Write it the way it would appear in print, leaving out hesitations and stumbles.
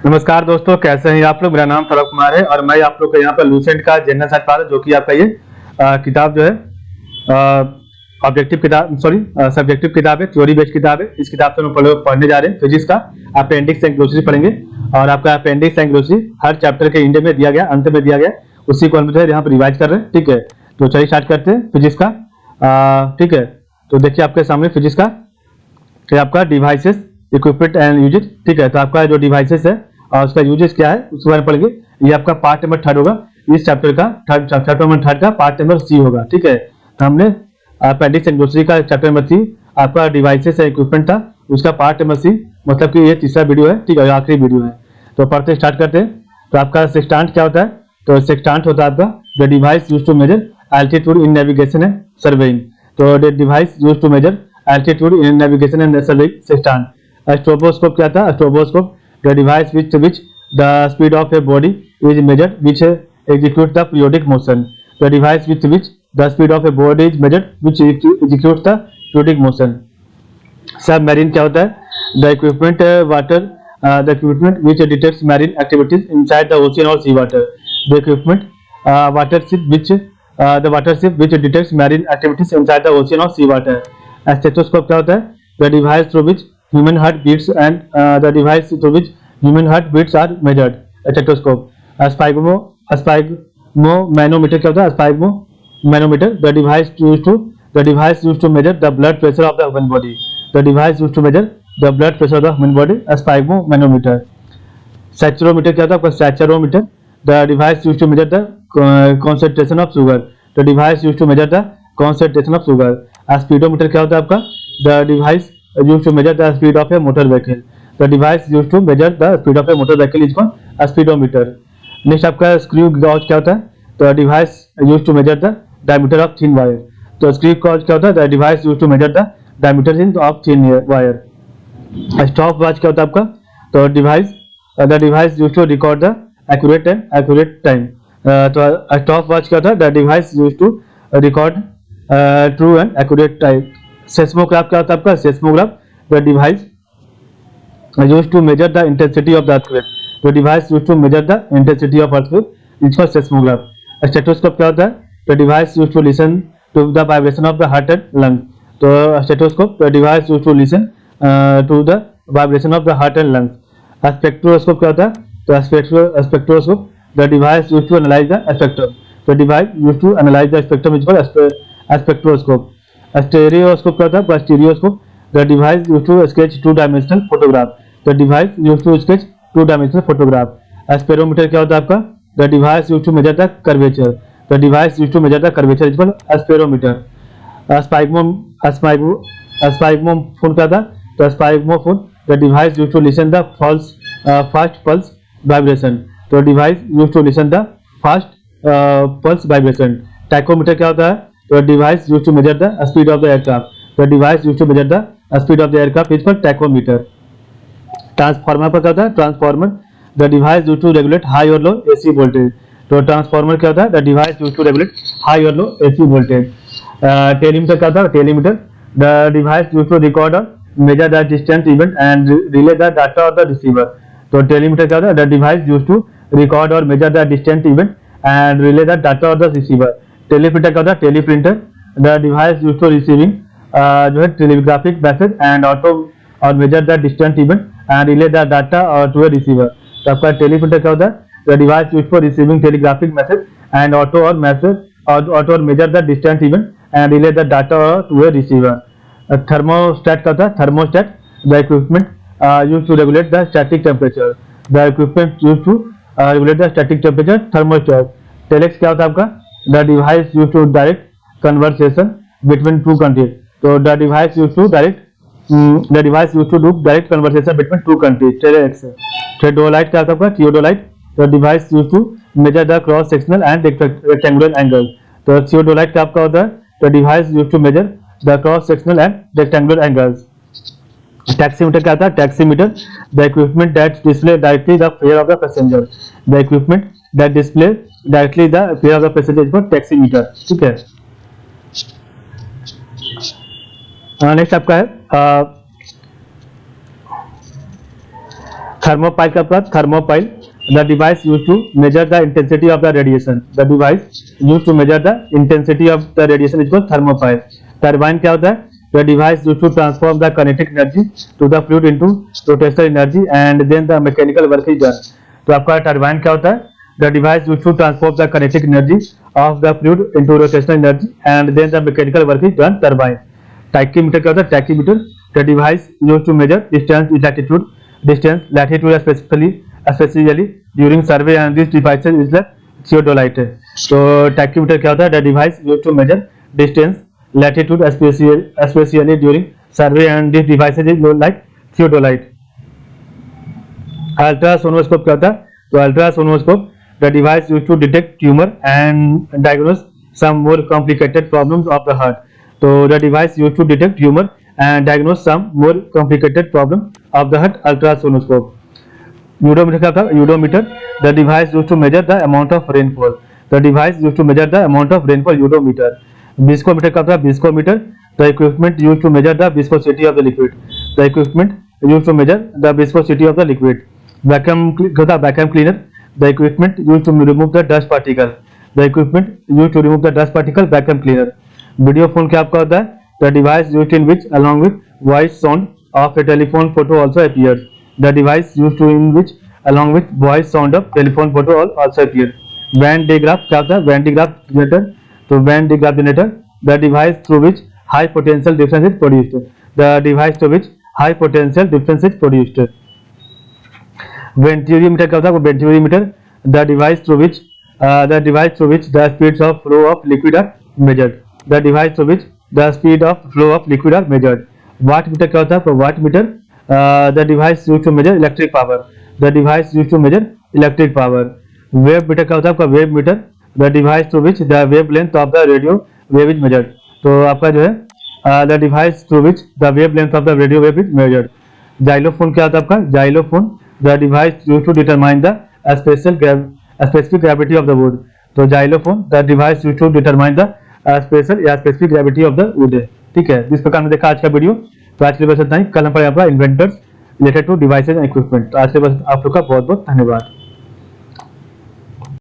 नमस्कार दोस्तों, कैसे हैं आप लोग। मेरा नाम फरूक कुमार है और मैं आप लोग को यहाँ पर लूसेंट का जनरल साइंस पढ़ा रहा हूं, जो कि आपका ये किताब जो है ऑब्जेक्टिव किताब सब्जेक्टिव किताब है, थ्योरी बेस्ड किताब है। इस किताब से हम पढ़ने जा रहे हैं फिजिक्स का अपेंडिक्स एंड ग्लोसरी पढ़ेंगे। और आपका अपेंडिक्स एंड ग्लोसरी हर चैप्टर के इंड में दिया गया, अंत में दिया गया, उसी को हम जो है यहाँ पर रिवाइज कर रहे हैं। ठीक है, तो चलिए स्टार्ट करते हैं फिजिक्स का। ठीक है, तो देखिए आपके सामने फिजिक्स का आपका डिवाइसेस, इक्विपमेंट एंड यूजेस। ठीक है, तो आपका जो डिवाइसेस है और उसका यूजेस क्या है उसके बारे में पढ़ेंगे। ये आपका पार्ट नंबर 3 होगा, इस चैप्टर का चैप्टर नंबर 3 का पार्ट नंबर सी होगा। ठीक है, तो हमने अपेंडिक्स एंड ग्लोसरी का चैप्टर नंबर 3 आपका डिवाइसेस एंड इक्विपमेंट था, उसका पार्ट नंबर सी, मतलब कि ये तीसरा वीडियो है। ठीक है, आखिरी वीडियो है। तो पढ़ते स्टार्ट करते हैं। तो आपका सेक्सटेंट क्या होता है? तो सेक्सटेंट होता है आपका the device used to measure altitude in navigation and surveying. तो the device used to measure altitude in navigation and surveying sextant. Stroboscope क्या था? Stroboscope the device which the speed of a body is measured which executes the periodic motion. The device with which the speed of a body is measured which executes the periodic motion. Submarine क्या होता है? The equipment the equipment which detects marine activities inside the ocean or sea water. The equipment the watership which detects marine activities inside the ocean or sea water. Stethoscope क्या होता है? The device through which human heart beats and the device through which human heart beats are measured. Stethoscope. Spygmomanometer क्या होता है? Spygmomanometer the device used to measure the blood pressure of the human body. The device used to measure the blood pressure of the human body. Spygmomanometer. Saturometer क्या होता है? आपका saturometer the device used to measure the concentration of sugar. The device used to measure the concentration of sugar. Speedometer क्या होता है आपका? The device used to measure the speed of a motor vehicle. The device used to measure the speed of a motor vehicle is called a speedometer. Next आपका screw gauge क्या होता है? तो device used to measure the diameter of thin wire. तो screw gauge क्या होता है? The device used to measure the diameter of thin wire. Stopwatch क्या होता है आपका? तो the device used to record the accurate time. तो stopwatch क्या होता है? The device used to record true and accurate time. Seismograph क्या होता है आपका? Seismograph the device used to measure the intensity of the earthquake. The device used to measure the intensity of earthquake is called seismograph. A stethoscope क्या होता है? The device used to listen to the vibration of the heart and lung. तो stethoscope the device used to listen to the vibration of the heart and lungs. A spectroscope क्या होता है? तो spectroscope the device used to analyze the spectrum. The device used to analyze the spectrum is called a spectroscope. A stereoscope क्या होता है? Stereoscope the device used to sketch two-dimensional photograph. The device used to sketch two-dimensional photograph. A speedometer क्या होता है आपका? The device used to measure the curvature. The device used to measure the curvature is called a speedometer. A spygmophone क्या था? तो spygmophone the device used to listen the fast pulse vibration. तो device used to listen the fast pulse vibration. Tachometer क्या होता है? तो device used to measure the speed of the aircraft. The device used to measure the speed of the aircraft is called tachometer. Transformer पर क्या होता है? Transformer the device used to regulate high और low AC voltage. तो transformer क्या होता है? The device used to regulate high और लो एसी वोल्टेज। टेलीमीटर क्या होता है? Telemeter the device used to record और measure the distance event and relay the data of the receiver. तो टेलीमीटर क्या होता है? The device used to record और measure the distance event and relay the data of the receiver. Teleprinter क्या होता है? Teleprinter the device used to receiving जो है टेलीग्राफिक मैसेज एंड ऑटो और measure the distance event and relay the data to a receiver. तो आपका teleprinter क्या होता है? The device used for receiving telegraphic message and auto or measure the distance event and relay the data to a receiver. Thermostat क्या होता है? Thermostat the equipment used to regulate the static temperature. The equipment used to regulate the static temperature. Thermostat. Telex क्या होता है आपका? The device used to direct conversation between two countries. तो the device used to do direct conversation between two countries. Telex. Theodolite क्या होता है आपका? Theodolite the device used to measure the cross sectional and rectangular angles. तो theodolite क्या आपका होता है? The device used to measure the cross sectional and rectangular angles. Taximeter क्या होता है? Taximeter the equipment that display directly the fare of the passenger. The equipment that display directly the fare of the passenger is called taximeter. ठीक है। Next आपका है thermopile का पास thermopile the device use to measure the intensity of the radiation, the device use to measure the intensity of the radiation is called thermopile. Turbine क्या होता है, the device use to transform the kinetic energy to the fluid into rotational energy and then the mechanical work is done. तो आपका turbine क्या होता है, the device use to transform the kinetic energy of the fluid into rotational energy and then the mechanical work is done turbine. Tachometer क्या होता है, tachometer the device use to measure distance in latitude distance latitude especially during survey and this device is like theodolite। तो tachymeter क्या होता है, the device used to measure distance latitude especially during survey and this device is like theodolite। अल्ट्रासोनोस्कोप क्या होता है, तो अल्ट्रासोनोस्कोप the device used to detect tumor and diagnose some more complicated problems of the heart। तो the device used to detect tumor and diagnose some more complicated problem of the heart, ultrasonography। Udometer क्या था, udometer the device used to measure the amount of rainfall, the device used to measure the amount of rainfall udometer. Viscometer क्या था, viscometer the equipment used to measure the viscosity of the liquid, the equipment used to measure the viscosity of the liquid. Vacuum क्या था, vacuum cleaner the equipment used to remove the dust particle, the equipment used to remove the dust particle, vacuum cleaner. Video phone क्या आपका होता है, the device used in which along with voice sound of a telephone photo also appears, the device used to in which along with voice sound of telephone photo also appears। Van de Graaff क्या होता है, Van de Graaff generator, तो Van de Graaff generator the device through which high potential difference is produced, the device through which high potential difference is produced। Venturimeter क्या होता है, Venturimeter the device through which the speeds of flow of liquid are measured, the device through which the speed of flow of liquid are measured। Watt meter क्या होता है, watt meter the device used to measure electric power, the device used to measure electric power. Wave meter क्या होता है आपका, wave meter the device through which the wavelength of the radio wave is measured. तो आपका जो है the device through which the wavelength of the radio wave is measured. Xylophone क्या होता है आपका, xylophone the device used to determine the specific gravity of the wood, तो xylophone the device used to determine the special या specific gravity of the wood. ठीक है, जिस प्रकार में देखा आज का वीडियो, तो आज के लिए बस इतना ही। कल हम पढ़ेंगे आपका inventors related to devices and equipment. तो आज के बस आप लोग का बहुत बहुत धन्यवाद।